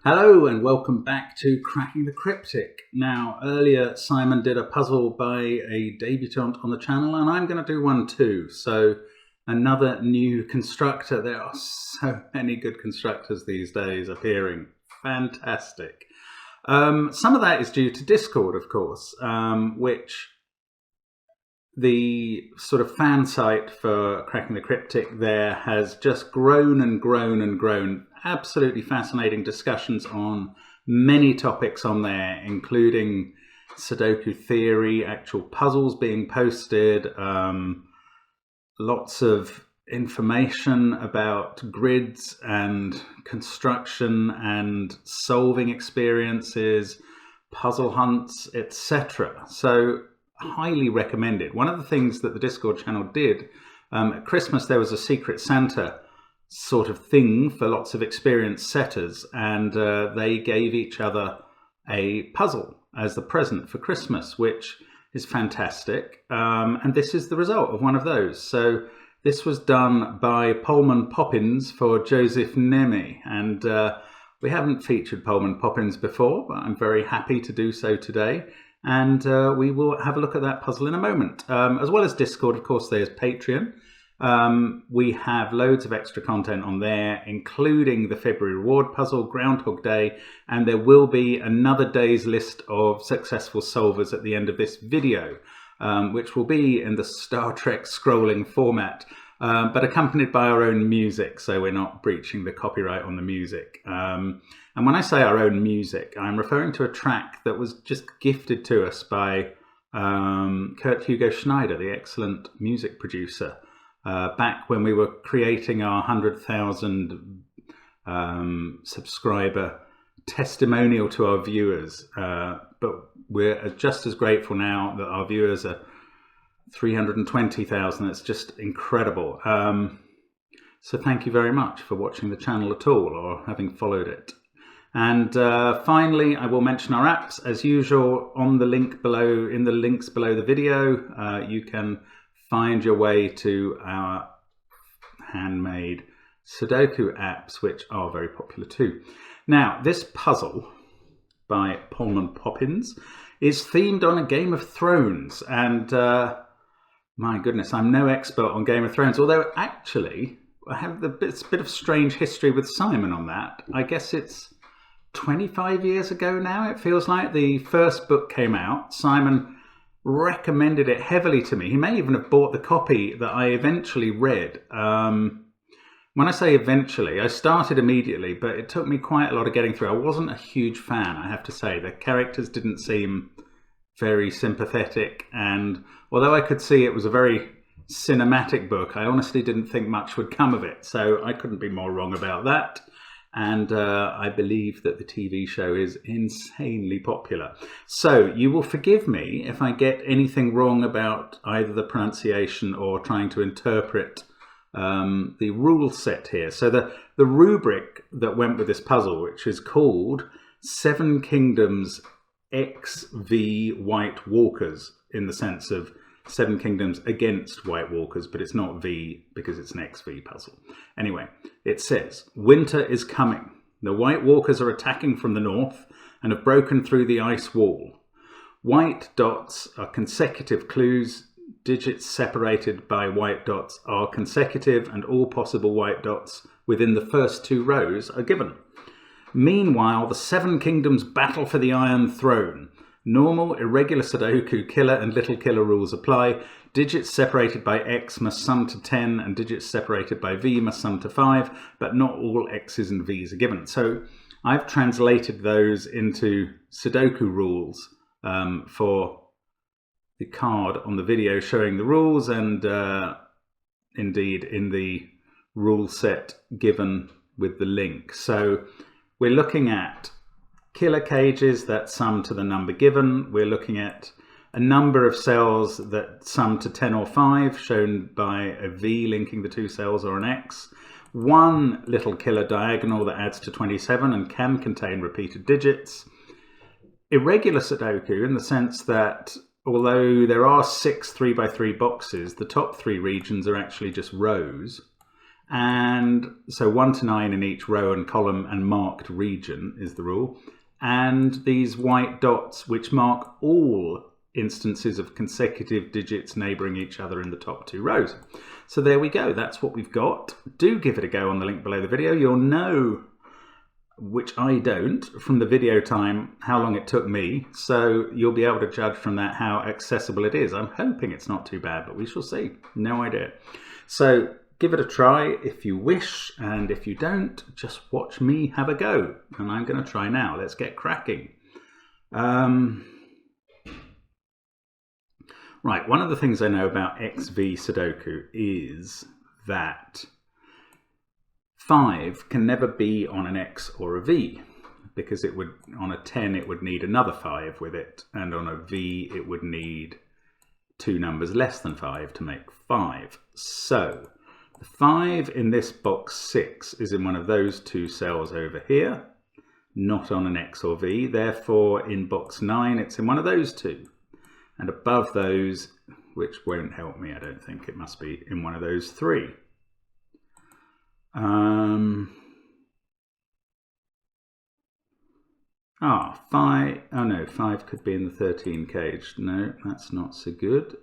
Hello and welcome back to Cracking the Cryptic. Now, earlier Simon did a puzzle by a debutant on the channel, and I'm going to do one too. So, another new constructor. There are so many good constructors these days appearing. Fantastic. Some of that is due to Discord, of course, which the sort of fan site for Cracking the Cryptic there has just grown and grown and grown. Absolutely fascinating discussions on many topics on there, including Sudoku theory, actual puzzles being posted, lots of information about grids and construction and solving experiences, puzzle hunts, etc. So highly recommended. One of the things that the Discord channel did, at Christmas there was a Secret Santa sort of thing for lots of experienced setters, and they gave each other a puzzle as the present for Christmas, which is fantastic. And this is the result of one of those. So this was done by Pullman Poppins for Joseph Nemi, and we haven't featured Pullman Poppins before, but I'm very happy to do so today. And we will have a look at that puzzle in a moment. As well as Discord, of course, there's Patreon. We have loads of extra content on there, including the February reward puzzle, Groundhog Day, and there will be another day's list of successful solvers at the end of this video, which will be in the Star Trek scrolling format, but accompanied by our own music, so we're not breaching the copyright on the music. And when I say our own music, I'm referring to a track that was just gifted to us by Kurt Hugo Schneider, the excellent music producer, back when we were creating our 100,000 subscriber testimonial to our viewers. But we're just as grateful now that our viewers are 320,000. It's just incredible. So thank you very much for watching the channel at all or having followed it. And finally, I will mention our apps as usual on the link below. In the links below the video, you can find your way to our handmade Sudoku apps, which are very popular too. Now, this puzzle by Pullman Poppins is themed on a Game of Thrones, and my goodness, I'm no expert on Game of Thrones, although actually I have a bit of strange history with Simon on that. I guess it's 25 years ago now, it feels like. The first book came out. Simon recommended it heavily to me. He may even have bought the copy that I eventually read. When I say eventually, I started immediately, but it took me quite a lot of getting through. I wasn't a huge fan, I have to say. The characters didn't seem very sympathetic, and although I could see it was a very cinematic book, I honestly didn't think much would come of it. So I couldn't be more wrong about that. And I believe that the TV show is insanely popular. So you will forgive me if I get anything wrong about either the pronunciation or trying to interpret the rule set here. So the rubric that went with this puzzle, which is called 7 Kingdoms XV White Walkers, in the sense of 7 Kingdoms against White Walkers, but it's not V because it's an XV puzzle. Anyway, it says, winter is coming. The White Walkers are attacking from the north and have broken through the ice wall. White dots are consecutive clues. Digits separated by white dots are consecutive, and all possible white dots within the first 2 rows are given. Meanwhile, the 7 Kingdoms battle for the Iron Throne. Normal, irregular Sudoku, killer and little killer rules apply. Digits separated by X must sum to 10 and digits separated by V must sum to 5, but not all X's and V's are given. So I've translated those into Sudoku rules for the card on the video showing the rules, and indeed in the rule set given with the link. So we're looking at killer cages that sum to the number given. We're looking at a number of cells that sum to 10 or 5, shown by a V linking the 2 cells, or an X. One little killer diagonal that adds to 27 and can contain repeated digits. Irregular Sudoku, in the sense that although there are 6 3x3 boxes, the top 3 regions are actually just rows. And so 1 to 9 in each row and column and marked region is the rule. And these white dots which mark all instances of consecutive digits neighbouring each other in the top 2 rows. So there we go, that's what we've got. Do give it a go on the link below the video. You'll know, which I don't, from the video time how long it took me, so you'll be able to judge from that how accessible it is. I'm hoping it's not too bad, but we shall see. No idea. So give it a try if you wish, and if you don't, just watch me have a go. And I'm going to try now. Let's get cracking. Right, one of the things I know about XV Sudoku is that 5 can never be on an X or a V, because it would, on a 10 it would need another 5 with it, and on a V it would need 2 numbers less than 5 to make 5. So the 5 in this box 6 is in one of those 2 cells over here, not on an X or V. Therefore in box 9 it's in one of those 2. And above those, which won't help me, I don't think, it must be in one of those 3. 5, oh no, 5 could be in the 13 cage. No, that's not so good.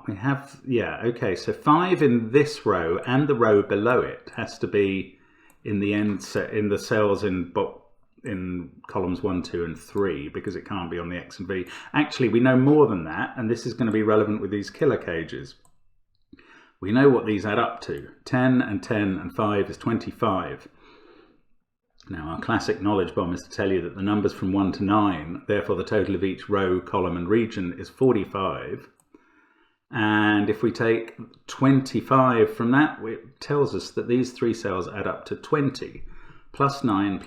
We have, yeah, okay, so 5 in this row and the row below it has to be in the end set in the cells in columns 1, 2 and 3, because it can't be on the X and V. Actually, we know more than that, and this is going to be relevant with these killer cages. We know what these add up to. 10 and 10 and 5 is 25. Now, our classic knowledge bomb is to tell you that the numbers from 1 to 9, therefore the total of each row, column and region is 45. And if we take 25 from that, it tells us that these 3 cells add up to 20. Plus 9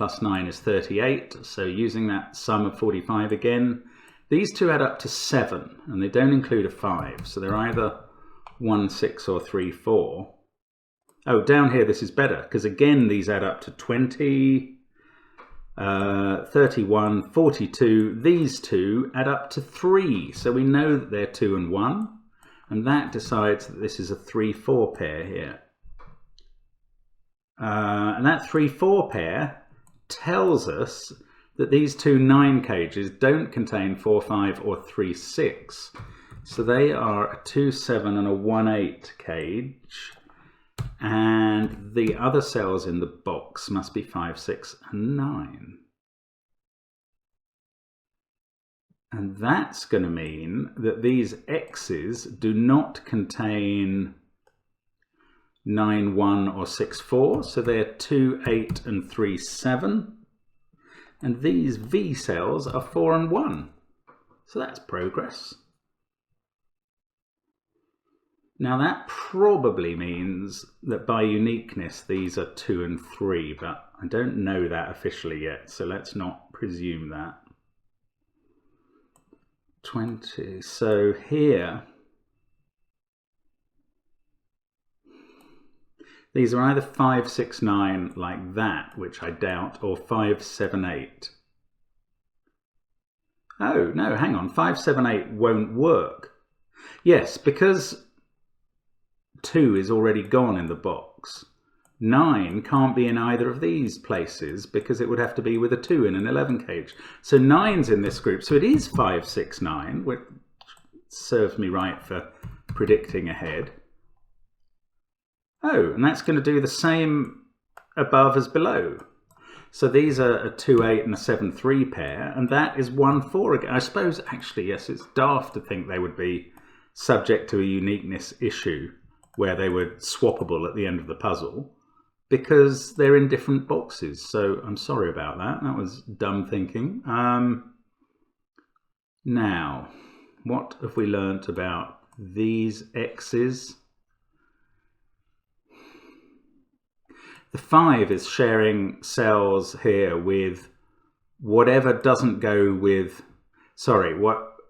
is 38. So using that sum of 45 again, these 2 add up to 7, and they don't include a 5. So they're either 1, 6 or 3, 4. Oh, down here this is better, because again these add up to 20, 31, 42. These 2 add up to 3. So we know that they're 2 and 1. And that decides that this is a 3-4 pair here. And that 3-4 pair tells us that these 2 9 cages don't contain 4-5 or 3-6. So they are a 2-7 and a 1-8 cage. And the other cells in the box must be 5, 6 and 9. And that's going to mean that these X's do not contain 9, 1 or 6, 4. So they're 2, 8 and 3, 7. And these V cells are 4 and 1. So that's progress. Now that probably means that by uniqueness these are 2 and 3, but I don't know that officially yet, so let's not presume that. 20. So here, these are either 5, 6, 9 like that, which I doubt, or 5, 7, 8. Oh, no, hang on. 5, 7, 8 won't work. Yes, because 2 is already gone in the box. 9 can't be in either of these places because it would have to be with a 2 in an 11 cage. So 9's in this group. So it is 5, 6, 9, which serves me right for predicting ahead. Oh, and that's going to do the same above as below. So these are a 2, 8 and a 7, 3 pair, and that is 1, 4 again. I suppose, actually, yes, it's daft to think they would be subject to a uniqueness issue where they were swappable at the end of the puzzle, because they're in different boxes. So I'm sorry about that. That was dumb thinking. Now, what have we learnt about these X's? The 5 is sharing cells here with whatever doesn't go with, sorry,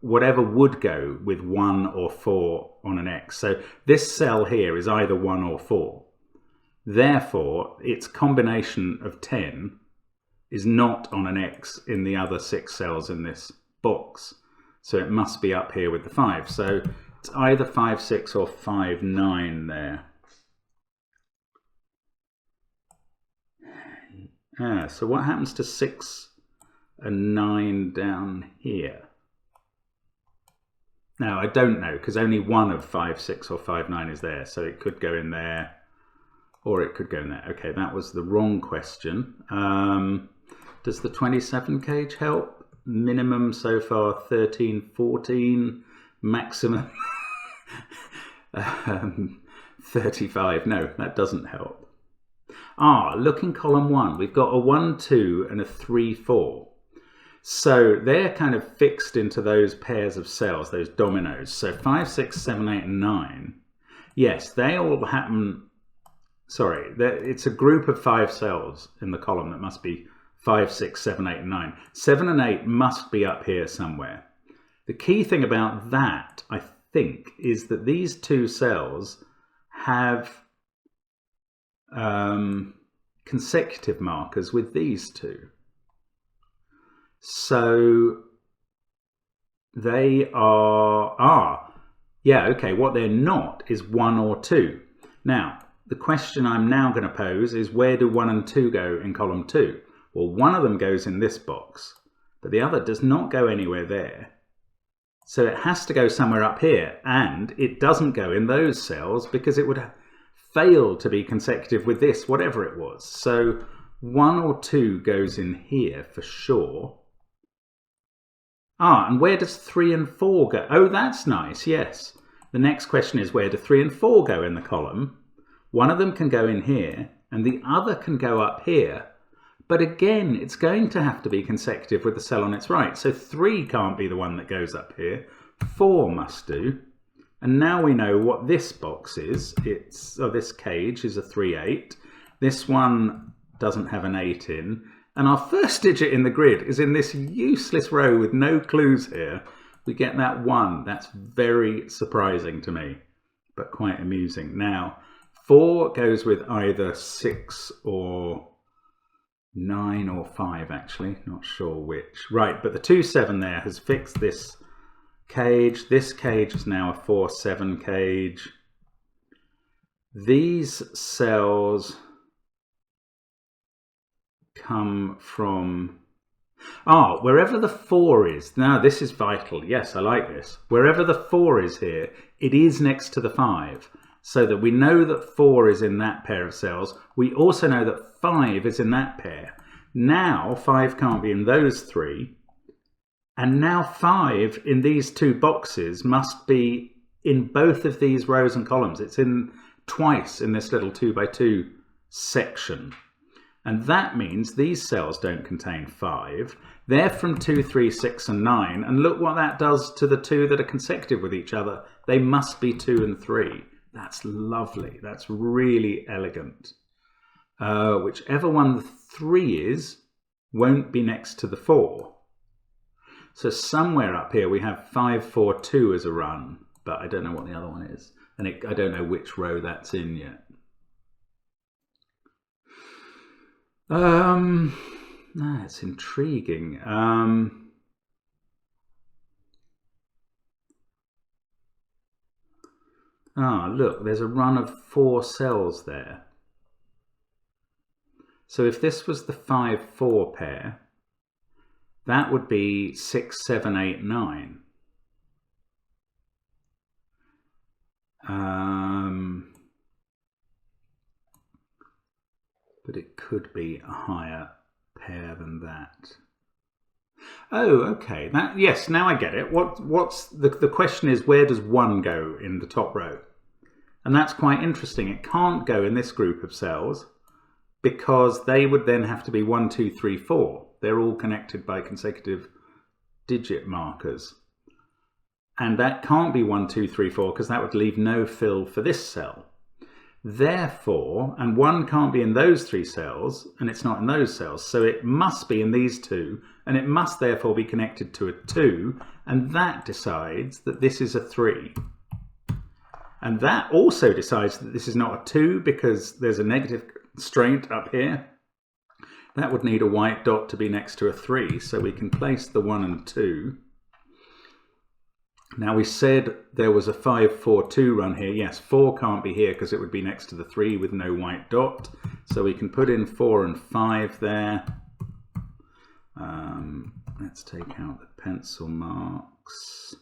whatever would go with 1 or 4 on an X. So this cell here is either 1 or 4. Therefore, its combination of 10 is not on an X in the other 6 cells in this box. So it must be up here with the 5. So it's either 5, 6 or 5, 9 there. So what happens to 6 and 9 down here? Now, I don't know, because only one of 5, 6 or 5, 9 is there. So it could go in there, or it could go in there. Okay, that was the wrong question. Does the 27 cage help? Minimum so far 13, 14, maximum 35. No, that doesn't help. Look in column 1. We've got a 1, 2 and a 3, 4. So they're kind of fixed into those pairs of cells, those dominoes. So 5, 6, 7, 8 and 9. Yes, they all happen. Sorry, it's a group of 5 cells in the column that must be 5, 6, 7, 8 and 9. 7 and 8 must be up here somewhere. The key thing about that, I think, is that these 2 cells have consecutive markers with these 2. So they are, yeah, okay, what they're not is 1 or 2. Now, the question I'm now going to pose is, where do 1 and 2 go in column 2? Well, one of them goes in this box, but the other does not go anywhere there. So it has to go somewhere up here, and it doesn't go in those cells because it would fail to be consecutive with this, whatever it was. So 1 or 2 goes in here for sure. And where does 3 and 4 go? Oh, that's nice, yes. The next question is, where do 3 and 4 go in the column? One of them can go in here, and the other can go up here. But again, it's going to have to be consecutive with the cell on its right. So 3 can't be the one that goes up here. 4 must do. And now we know what this box is. This cage is a 3, 8. This one doesn't have an 8 in. And our first digit in the grid is in this useless row with no clues here. We get that 1. That's very surprising to me, but quite amusing. Now, 4 goes with either 6 or 9 or 5, actually. Not sure which. Right, but the 2, 7 there has fixed this cage. This cage is now a 4, 7 cage. These cells come from wherever the 4 is. Now this is vital. Yes, I like this. Wherever the 4 is here, it is next to the 5, so that we know that 4 is in that pair of cells. We also know that 5 is in that pair. Now 5 can't be in those 3, and now 5 in these 2 boxes must be in both of these rows and columns. It's in twice in this little 2 by 2 section. And that means these cells don't contain 5. They're from 2, 3, 6 and 9. And look what that does to the 2 that are consecutive with each other. They must be 2 and 3. That's lovely. That's really elegant. Whichever one the 3 is won't be next to the 4. So somewhere up here we have 5, 4, 2 as a run. But I don't know what the other one is. And I don't know which row that's in yet. It's intriguing. Look, there's a run of 4 cells there. So if this was the 5, 4 pair, that would be 6, 7, 8, 9. But it could be a higher pair than that. Oh, okay. Yes, now I get it. What's the question is, where does 1 go in the top row? And that's quite interesting. It can't go in this group of cells because they would then have to be 1, 2, 3, 4. They're all connected by consecutive digit markers. And that can't be 1, 2, 3, 4 because that would leave no fill for this cell. Therefore, and 1 can't be in those 3 cells, and it's not in those cells, so it must be in these 2, and it must therefore be connected to a 2, and that decides that this is a 3. And that also decides that this is not a 2 because there's a negative constraint up here. That would need a white dot to be next to a 3, so we can place the 1 and 2 Now we said there was a 5, 4, 2 run here. Yes, 4 can't be here because it would be next to the 3 with no white dot. So we can put in 4 and 5 there. Let's take out the pencil marks.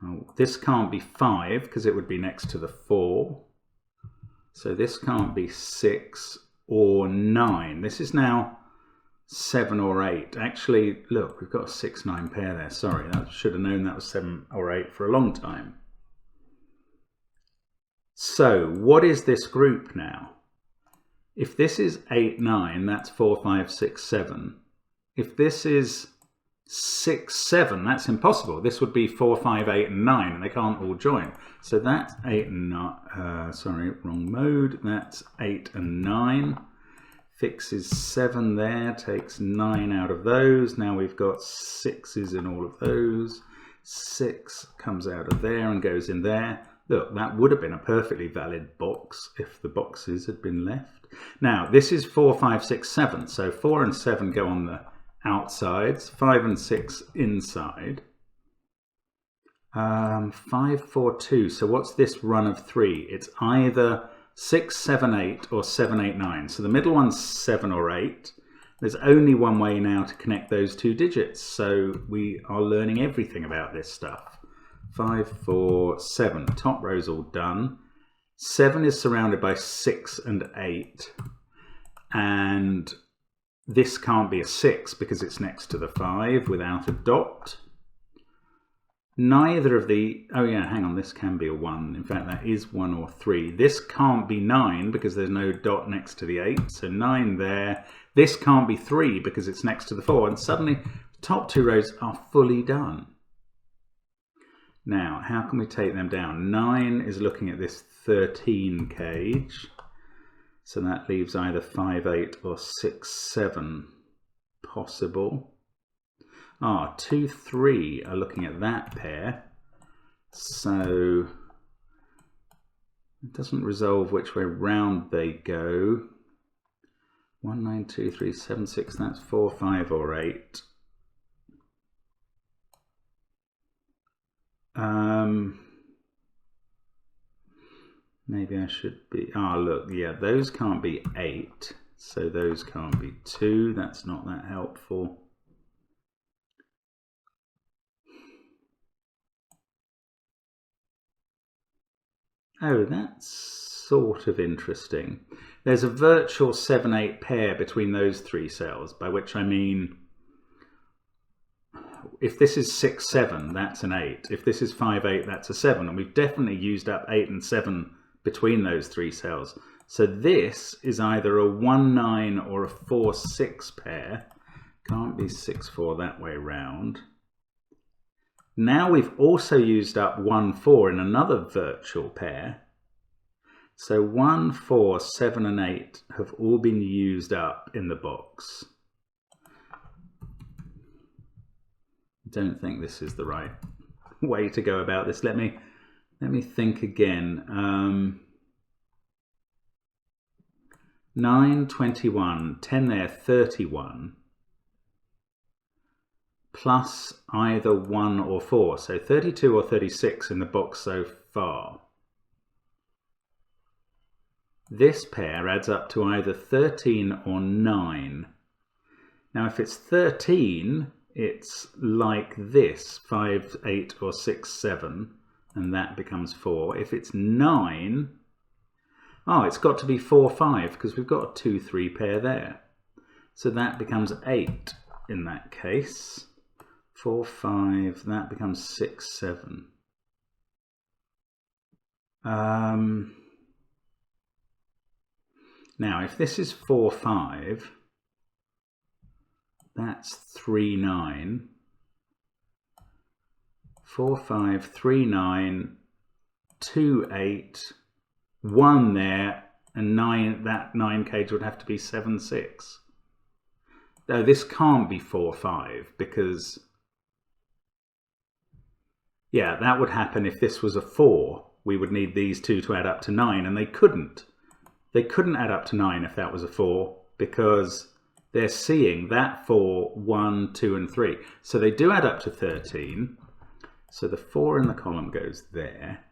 Oh, this can't be 5 because it would be next to the 4. So this can't be 6 or 9. This is now 7 or 8. Actually, look, we've got a 6, 9 pair there. Sorry, I should have known that was 7 or 8 for a long time. So what is this group now? If this is 8, 9, that's 4, 5, 6, 7. If this is 6, 7, that's impossible. This would be 4, 5, 8, and 9, and they can't all join. So that's 8 and 9. Sorry, wrong mode. That's 8 and 9. Fixes 7 there, takes 9 out of those. Now we've got 6s in all of those. 6 comes out of there and goes in there. Look, that would have been a perfectly valid box if the boxes had been left. Now, this is 4, 5, 6, 7. So 4 and 7 go on the outsides, 5 and 6 inside. 5, 4, 2. So what's this run of 3? It's either 6, 7, 8 or 7, 8, 9. So the middle one's 7 or 8. There's only one way now to connect those two digits. So we are learning everything about this stuff. 5, 4, 7. Top row's all done. 7 is surrounded by 6 and 8. And this can't be a 6 because it's next to the 5 without a dot. Neither of the, oh yeah, hang on, this can be a 1. In fact, that is 1 or 3. This can't be 9 because there's no dot next to the 8. So 9 there. This can't be 3 because it's next to the 4. And suddenly, the top 2 rows are fully done. Now, how can we take them down? 9 is looking at this 13 cage. So that leaves either 5, 8 or 6, 7 possible. 2, 3 are looking at that pair. So it doesn't resolve which way round they go. 1, 9, 2, 3, 7, 6, that's 4, 5 or 8. Maybe I should be, look, yeah, those can't be 8, so those can't be 2, that's not that helpful. Oh, that's sort of interesting. There's a virtual 7, 8 pair between those 3 cells, by which I mean, if this is 6, 7, that's an 8. If this is 5, 8, that's a 7. And we've definitely used up 8 and 7 between those 3 cells. So this is either a 1, 9 or a 4, 6 pair. Can't be 6, 4 that way round. Now we've also used up 1, 4 in another virtual pair. So 1, 4, 7 and 8 have all been used up in the box. Don't think this is the right way to go about this. Let me think again. 9, 21, 10 there, 31. Plus either 1 or 4. So 32 or 36 in the box so far. This pair adds up to either 13 or 9. Now if it's 13, it's like this, 5, 8 or 6, 7, and that becomes 4. If it's 9, it's got to be 4, 5, because we've got a 2, 3 pair there. So that becomes 8 in that case. 4, 5, that becomes 6, 7. Now, if this is 4, 5, that's 3, 9. 4, 5, 3, 9, 2, 8, 1 there, and 9, that 9 cage would have to be 7, 6. No, this can't be 4, 5, because, yeah, that would happen if this was a 4. We would need these two to add up to 9, and they couldn't. They couldn't add up to 9 if that was a 4, because they're seeing that 4, 1, 2 and 3. So they do add up to 13. So the 4 in the column goes there.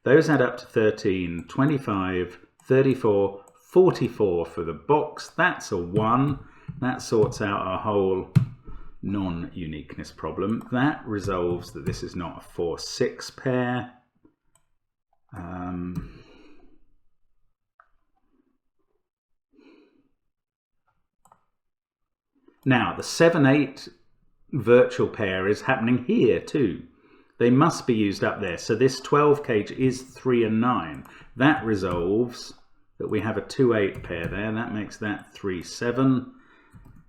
Those add up to 13, 25, 34, 44 for the box. That's a 1. That sorts out our whole non-uniqueness problem. That resolves that this is not a 4-6 pair. Now, the 7-8 virtual pair is happening here too. They must be used up there. So this 12 cage is 3 and 9. That resolves that we have a 2-8 pair there. That makes that 3-7.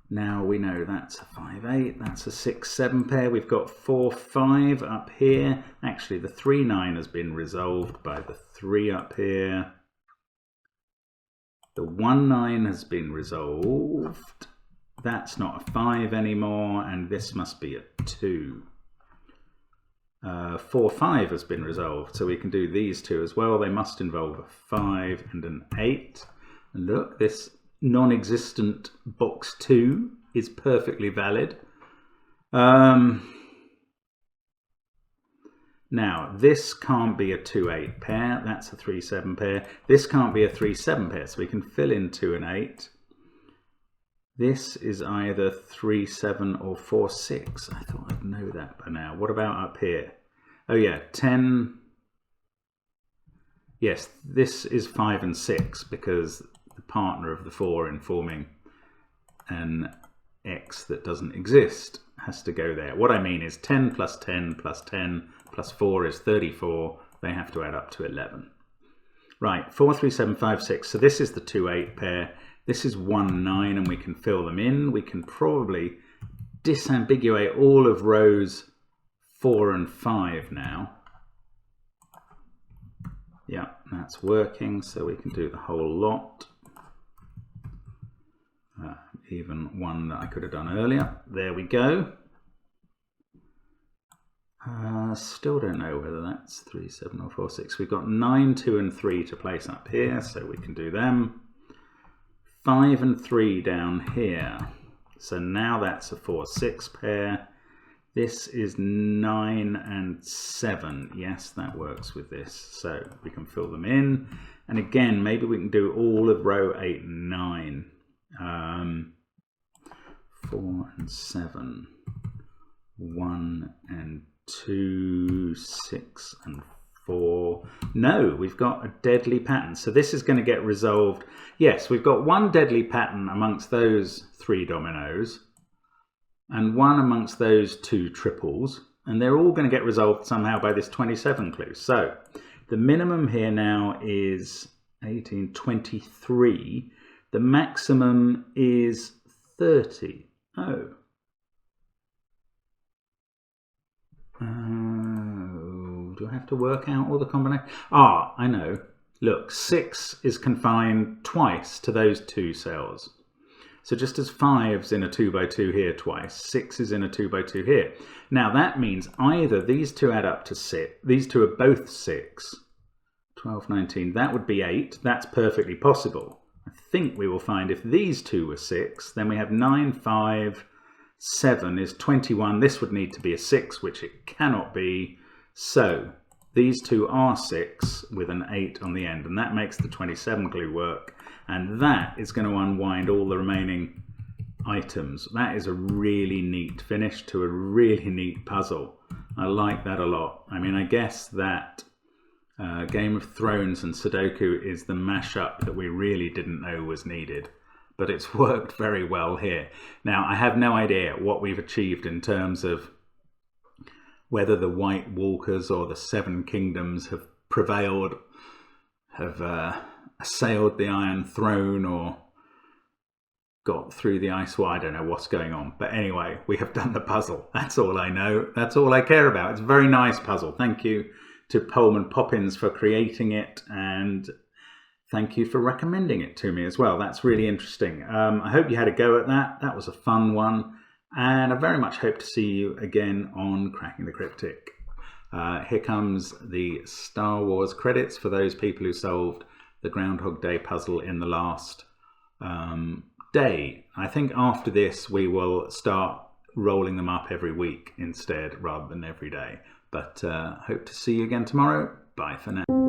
Now we know that's a 5-8. That's a 6-7 pair. We've got 4-5 up here. Actually, the 3-9 has been resolved by the 3 up here. The 1-9 has been resolved. That's not a 5 anymore, and this must be a 2. 4-5 has been resolved, so we can do these two as well. They must involve a 5 and an 8. And look, this non-existent box 2 is perfectly valid. Now, this can't be a 2-8 pair. That's a 3-7 pair. This can't be a 3-7 pair, so we can fill in 2 and 8. This is either 3-7 or 4-6. I thought I'd know that by now. What about up here? Oh yeah, 10. Yes, this is 5 and 6 because the partner of the 4 in forming an X that doesn't exist has to go there. What I mean is 10 plus 10 plus 10 plus 4 is 34. They have to add up to 11. Right, 4, 3, 7, 5, 6. So this is the 2-8 pair. This is 1-9 and we can fill them in. We can probably disambiguate all of rows 4 and 5 now. Yeah, that's working, so we can do the whole lot. Even one that I could have done earlier. There we go. Still don't know whether that's 3, 7 or 4, 6. We've got 9, 2 and 3 to place up here, so we can do them. 5 and 3 down here. So now that's a 4-6 pair. This is 9 and 7. Yes, that works with this. So we can fill them in. And again, maybe we can do all of row 8 and 9. 4 and 7. 1 and 2, 6 and 4. No, we've got a deadly pattern. So this is going to get resolved. Yes, we've got one deadly pattern amongst those 3 dominoes and one amongst those 2 triples, and they're all going to get resolved somehow by this 27 clue. So the minimum here now is 18, 23. The maximum is 30. Oh. Do I have to work out all the combinations? Ah, I know. Look, 6 is confined twice to those 2 cells. So just as 5's in a 2x2 here twice, 6 is in a 2x2 here. Now that means either these two add up to 6, these two are both 6, 12, 19, that would be 8. That's perfectly possible. I think we will find if these two were 6, then we have 9, 5, 7 is 21. This would need to be a 6, which it cannot be. So these two are 6 with an 8 on the end, and that makes the 27 clue work. And that is going to unwind all the remaining items. That is a really neat finish to a really neat puzzle. I like that a lot. I mean, I guess that Game of Thrones and Sudoku is the mashup that we really didn't know was needed. But it's worked very well here. Now, I have no idea what we've achieved in terms of whether the White Walkers or the 7 Kingdoms have prevailed, have assailed the Iron Throne or got through the ice wall. I don't know what's going on. But anyway, we have done the puzzle. That's all I know. That's all I care about. It's a very nice puzzle. Thank you to Pullman Poppins for creating it, and thank you for recommending it to me as well. That's really interesting. I hope you had a go at that. That was a fun one. And I very much hope to see you again on Cracking the Cryptic. Here comes the Star Wars credits for those people who solved the Groundhog Day puzzle in the last day. I think after this we will start rolling them up every week instead rather than every day. But hope to see you again tomorrow. Bye for now.